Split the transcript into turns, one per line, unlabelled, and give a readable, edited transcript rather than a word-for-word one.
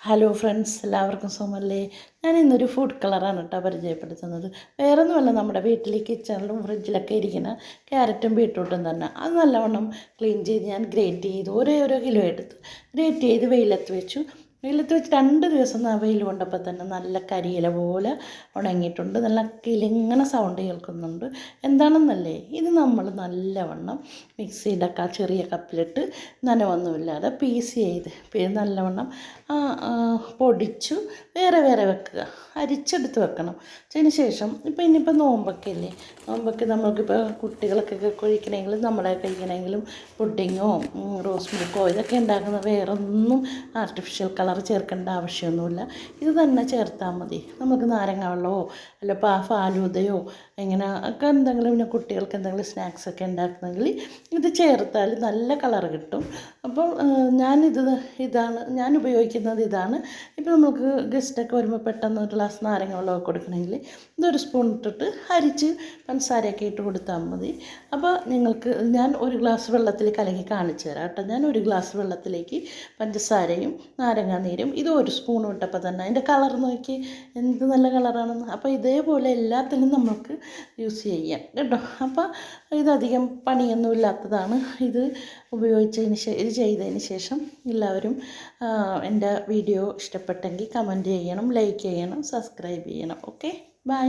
Hello friends, എല്ലാവർക്കും സുഖമല്ലേ? ഞാൻ ഇന്നൊരു ഫുഡ് കളറാണ് കേട്ടോ പരിചയപ്പെടുത്തുന്നത്. വേറൊന്നുമല്ല, നമ്മുടെ വീട്ടിൽ കിച്ചണിലും ഫ്രിഡ്ജിലൊക്കെ ഇരിക്കുന്ന ക്യാരറ്റും ബീട്രൂട്ടും തന്നെ. അത് നല്ലവണ്ണം ക്ലീൻ ചെയ്ത് ഞാൻ ഗ്രേറ്റ് ചെയ്ത് ഓരോ കിലോ എടുത്ത് ഗ്രേറ്റ് ചെയ്ത് വെയിലത്ത് വെച്ചു. വെയിലത്ത് വെച്ച് 2 ദിവസം വെയിൽ കൊണ്ടപ്പോൾ തന്നെ നല്ല കരിയില പോലെ ഉണങ്ങിയിട്ടുണ്ട്. നല്ല കിളിങ്ങനെ സൗണ്ട് കേൾക്കുന്നുണ്ട്. എന്താണെന്നല്ലേ, ഇത് നമ്മൾ നല്ലവണ്ണം മിക്സിയുടെ ചെറിയ കപ്പിലിട്ട് നനവൊന്നുമില്ലാതെ പീസ് ചെയ്ത് നല്ലവണ്ണം പൊടിച്ചു വേറെ വെക്കുക, അരിച്ചെടുത്ത് വെക്കണം. അതിന് ശേഷം ഇനിയിപ്പോൾ നോമ്പൊക്കെ അല്ലേ, നോമ്പൊക്കെ നമ്മൾക്കിപ്പോൾ കുട്ടികൾക്കൊക്കെ കഴിക്കണമെങ്കിൽ നമ്മളെ കഴിക്കണമെങ്കിലും പുഡിങ്ങോ റോസ് മിൽക്കോ ഇതൊക്കെ ഉണ്ടാക്കുന്ന വേറൊന്നും ആർട്ടിഫിഷ്യൽ കളർ ചേർക്കേണ്ട ആവശ്യമൊന്നുമില്ല. ഇത് തന്നെ ചേർത്താൽ മതി. നമുക്ക് നാരങ്ങ വെള്ളമോ അല്ല ഫാലൂദയോ ഇങ്ങനെ ഒക്കെ എന്തെങ്കിലും, പിന്നെ കുട്ടികൾക്ക് എന്തെങ്കിലും സ്നാക്സൊക്കെ ഉണ്ടാക്കുന്നെങ്കിൽ ഇത് ചേർത്താൽ നല്ല കളർ കിട്ടും. അപ്പോൾ ഞാൻ ഉപയോഗിക്കുന്നത് ഇതാണ്. ഇപ്പോൾ നമുക്ക് ഗസ്റ്റൊക്കെ വരുമ്പോൾ പെട്ടെന്ന് ഒരു ഗ്ലാസ് നാരങ്ങ വെള്ളമൊക്കെ കൊടുക്കണമെങ്കിൽ ഇതൊരു സ്പൂൺ ഇട്ടിട്ട് അരിച്ച് പഞ്ചസാരയൊക്കെ ഇട്ട് കൊടുത്താൽ മതി. അപ്പോൾ ഞാൻ ഒരു ഗ്ലാസ് വെള്ളത്തിൽ കലക്കി കാണിച്ചു തരാം കേട്ടോ. ഞാൻ ഒരു ഗ്ലാസ് വെള്ളത്തിലേക്ക് പഞ്ചസാരയും നാരങ്ങാനീരും ഇത് ഒരു സ്പൂൺ ഇട്ടപ്പോൾ തന്നെ അതിൻ്റെ കളർ നോക്കി എന്ത് നല്ല കളറാണെന്ന്. അപ്പോൾ ഇതേപോലെ എല്ലാത്തിനും നമുക്ക് യൂസ് ചെയ്യാം കേട്ടോ. അപ്പോൾ ഇതധികം പണിയൊന്നും ഇല്ലാത്തതാണ്. ഇത് ഇത് ചെയ്തതിന് ശേഷം എല്ലാവരും എൻ്റെ വീഡിയോ ഇഷ്ടപ്പെട്ടെങ്കിൽ കമൻറ്റ് ചെയ്യണം, ലൈക്ക് ചെയ്യണം, സബ്സ്ക്രൈബ് ചെയ്യണം. Okay, by.